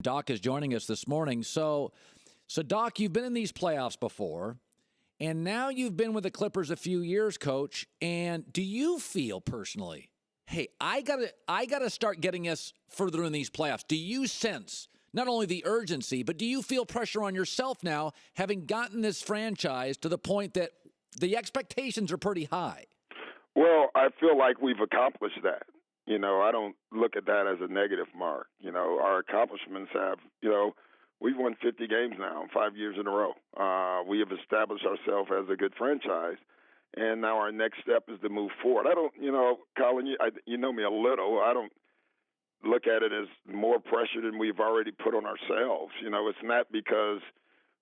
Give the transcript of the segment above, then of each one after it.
Doc is joining us this morning. So Doc, you've been in these playoffs before, and now you've been with the Clippers a few years, Coach. And do you feel personally, hey, I gotta start getting us further in these playoffs? Do you sense not only the urgency, but do you feel pressure on yourself now, having gotten this franchise to the point that the expectations are pretty high? Well, I feel like we've accomplished that. I don't look at that as a negative mark. Our accomplishments have, we've won 50 games now, 5 years in a row. We have established ourselves as a good franchise, and now our next step is to move forward. I don't, Colin, you know me a little. I don't look at it as more pressure than we've already put on ourselves. It's not because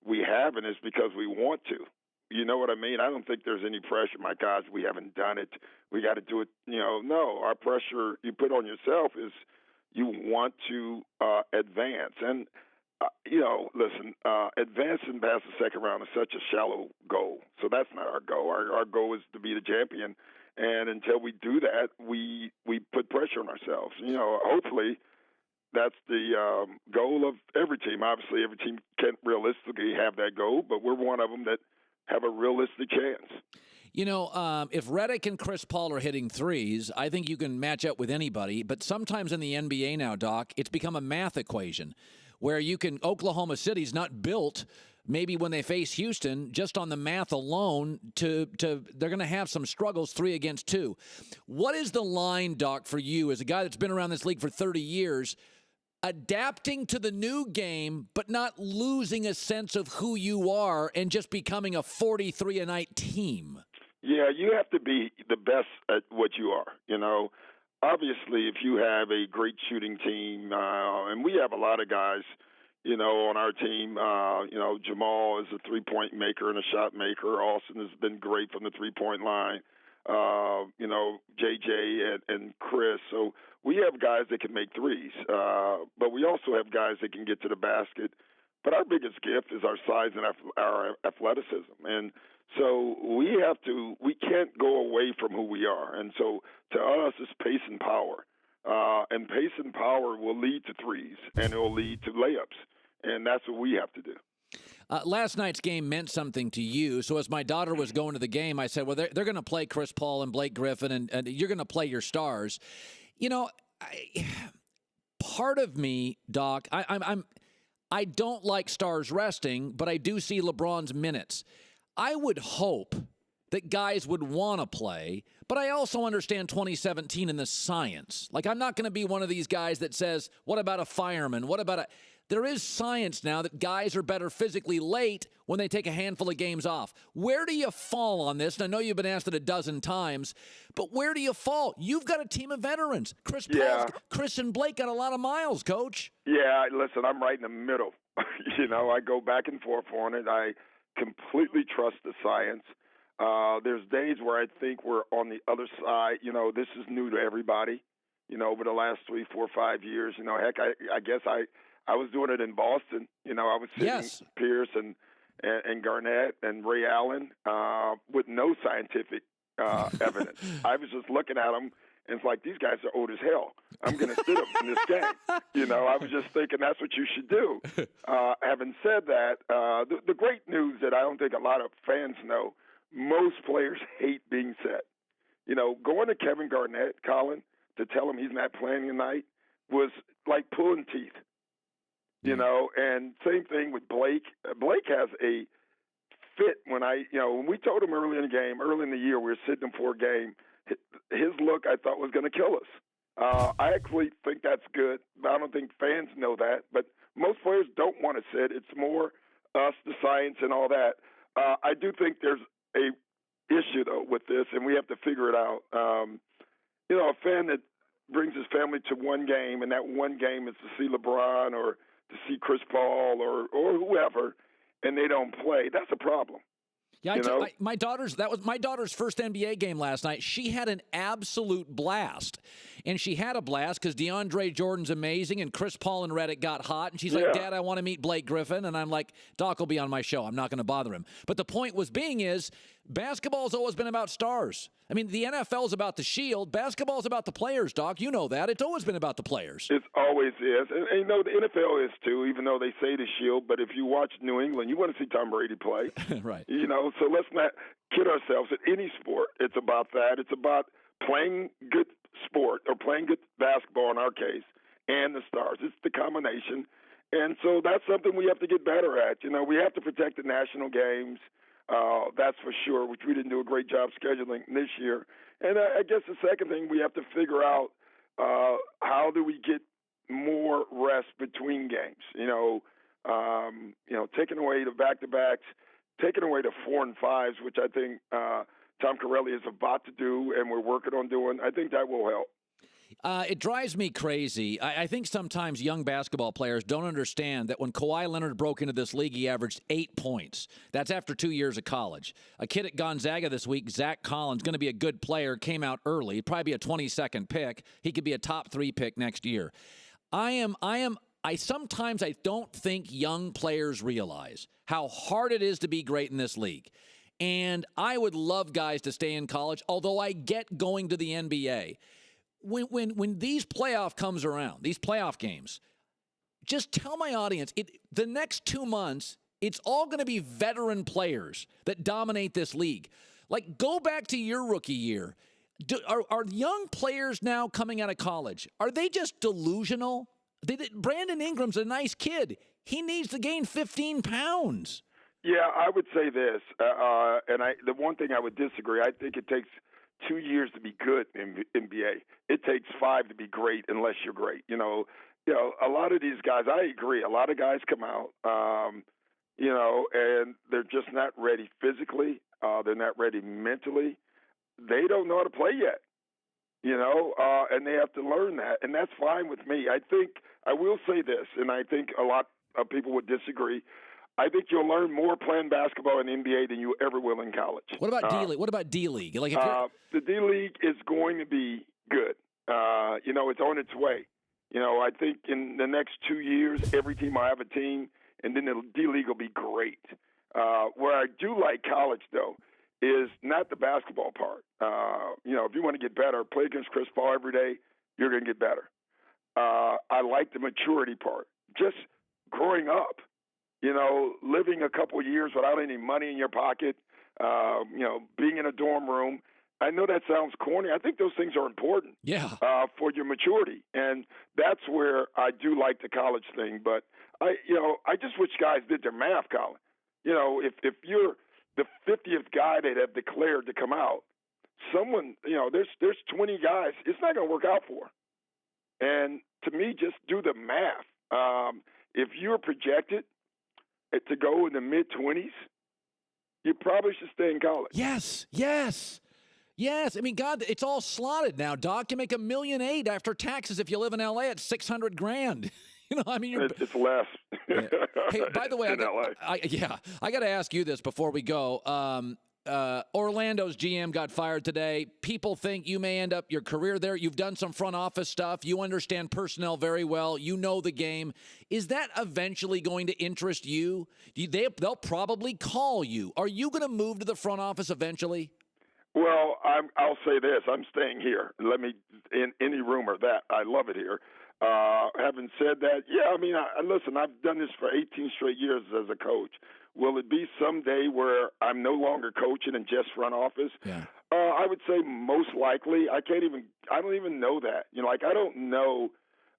we haven't, it's because we want to. You know what I mean? I don't think there's any pressure. My gosh, we haven't done it. We got to do it. No, our pressure you put on yourself is you want to advance. And, listen, advancing past the second round is such a shallow goal. So that's not our goal. Our goal is to be the champion. And until we do that, we put pressure on ourselves. Hopefully that's the goal of every team. Obviously, every team can't realistically have that goal, but we're one of them that have a realistic chance. If Redick and Chris Paul are hitting threes, I think you can match up with anybody. But sometimes in the NBA now, Doc, it's become a math equation where Oklahoma City's not built, maybe when they face Houston, just on the math alone, they're going to have some struggles 3 against 2. What is the line, Doc, for you as a guy that's been around this league for 30 years, adapting to the new game, but not losing a sense of who you are and just becoming a 43-a-night team? Yeah, you have to be the best at what you are. Obviously, if you have a great shooting team, and we have a lot of guys, on our team, Jamal is a three-point maker and a shot maker. Austin has been great from the three-point line. JJ and Chris. So we have guys that can make threes, but we also have guys that can get to the basket. But our biggest gift is our size and our athleticism. And so we can't go away from who we are. And so to us, it's pace and power. And pace and power will lead to threes, and it will lead to layups. And that's what we have to do. Last night's game meant something to you. So as my daughter was going to the game, I said, well, they're going to play Chris Paul and Blake Griffin, and you're going to play your stars. Part of me, Doc, I don't like stars resting, but I do see LeBron's minutes. I would hope that guys would want to play, but I also understand 2017 and the science. Like, I'm not going to be one of these guys that says, what about a fireman? There is science now that guys are better physically late when they take a handful of games off. Where do you fall on this? And I know you've been asked it a dozen times, but where do you fall? You've got a team of veterans. Chris and Blake got a lot of miles, Coach. Yeah, listen, I'm right in the middle. I go back and forth on it. I completely trust the science. There's days where I think we're on the other side. This is new to everybody, over the last 3, 4, 5 years. Heck, I guess I was doing it in Boston. I was sitting Pierce and Garnett and Ray Allen with no scientific evidence. I was just looking at them, and it's like, these guys are old as hell. I'm going to sit them in this game. I was just thinking that's what you should do. Having said that, the great news that I don't think a lot of fans know, most players hate being set. Going to Kevin Garnett, Colin, to tell him he's not playing tonight was like pulling teeth. And same thing with Blake. Blake has a fit when we told him early in the game, early in the year, we were sitting him for a game. His look, I thought, was going to kill us. I actually think that's good. I don't think fans know that, but most players don't want to sit. It's more us, the science, and all that. I do think there's a issue though with this, and we have to figure it out. A fan that brings his family to one game, and that one game is to see LeBron or to see Chris Paul or whoever, and they don't play. That's a problem. Yeah, my daughter's first NBA game last night. She had an absolute blast, and she had a blast because DeAndre Jordan's amazing, and Chris Paul and Redick got hot, and she's like, "Dad, I want to meet Blake Griffin," and I'm like, "Doc will be on my show. I'm not going to bother him." But the point is, Basketball's always been about stars. I mean, the NFL's about the shield. Basketball's about the players, Doc. You know that. It's always been about the players. It always is. And you know, the NFL is too, even though they say the shield. But if you watch New England, you want to see Tom Brady play. Right. You know, so let's not kid ourselves. At any sport, it's about that. It's about playing good sport or playing good basketball in our case and the stars. It's the combination. And so that's something we have to get better at. You know, we have to protect the national games. That's for sure, which we didn't do a great job scheduling this year. And I guess the second thing, we have to figure out how do we get more rest between games. Taking away the back-to-backs, taking away the 4 and 5s, which I think Tom Corelli is about to do and we're working on doing. I think that will help. It drives me crazy. I think sometimes young basketball players don't understand that when Kawhi Leonard broke into this league, he averaged 8 points. That's after 2 years of college. A kid at Gonzaga this week, Zach Collins, going to be a good player, came out early. He'd probably be a 22nd pick. He could be a top 3 pick next year. Sometimes I don't think young players realize how hard it is to be great in this league. And I would love guys to stay in college, although I get going to the NBA. When these playoff comes around, these playoff games, just tell my audience, the next 2 months, it's all going to be veteran players that dominate this league. Like, go back to your rookie year. Are young players now coming out of college, are they just delusional? Brandon Ingram's a nice kid. He needs to gain 15 pounds. Yeah, I would say this, the one thing I would disagree, I think it takes 2 years to be good in NBA. It takes 5 to be great unless you're great. You know, a lot of these guys, I agree, a lot of guys come out, and they're just not ready physically. They're not ready mentally. They don't know how to play yet, and they have to learn that, and that's fine with me. I think I will say this, and I think a lot of people would disagree. I think you'll learn more playing basketball in the NBA than you ever will in college. What about D-League? What about D-League? Like the D-League is going to be good. It's on its way. I think in the next 2 years, every team will have a team, and then the D-League will be great. Where I do like college, though, is not the basketball part. If you want to get better, play against Chris Paul every day, you're going to get better. I like the maturity part. Just growing up. Living a couple years without any money in your pocket, being in a dorm room. I know that sounds corny. I think those things are important for your maturity. And that's where I do like the college thing. But, I just wish guys did their math, Colin. If you're the 50th guy that have declared to come out, someone, there's 20 guys, it's not going to work out for. And to me, just do the math. If you're projected to go in the mid-20s, you probably should stay in college. Yes. I mean, God, it's all slotted now, Doc. You make $1.8 million after taxes if you live in L.A. at $600,000. It's less. Yeah. Hey, by the way, I got to ask you this before we go. Orlando's GM got fired today. People think you may end up your career there. You've done some front office stuff. You understand personnel very well. You know the game. Is that eventually going to interest you? They'll probably call you. Are you going to move to the front office eventually? Well, I'll say this. I'm staying here. Let me, in any rumor that I love it here. Having said that, listen, I've done this for 18 straight years as a coach. Will it be someday where I'm no longer coaching and just front office? Yeah. I would say most likely. I don't even know that. I don't know.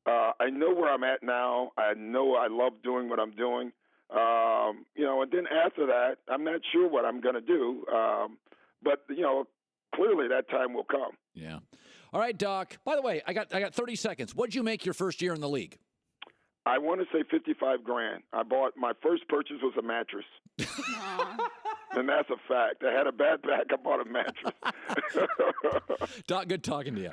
I know where I'm at now. I know I love doing what I'm doing. And then after that, I'm not sure what I'm going to do. But clearly that time will come. Yeah. All right, Doc. By the way, I got 30 seconds. What'd you make your first year in the league? I want to say $55,000. My first purchase was a mattress. And that's a fact. I had a bad back. I bought a mattress. Doc, good talking to you.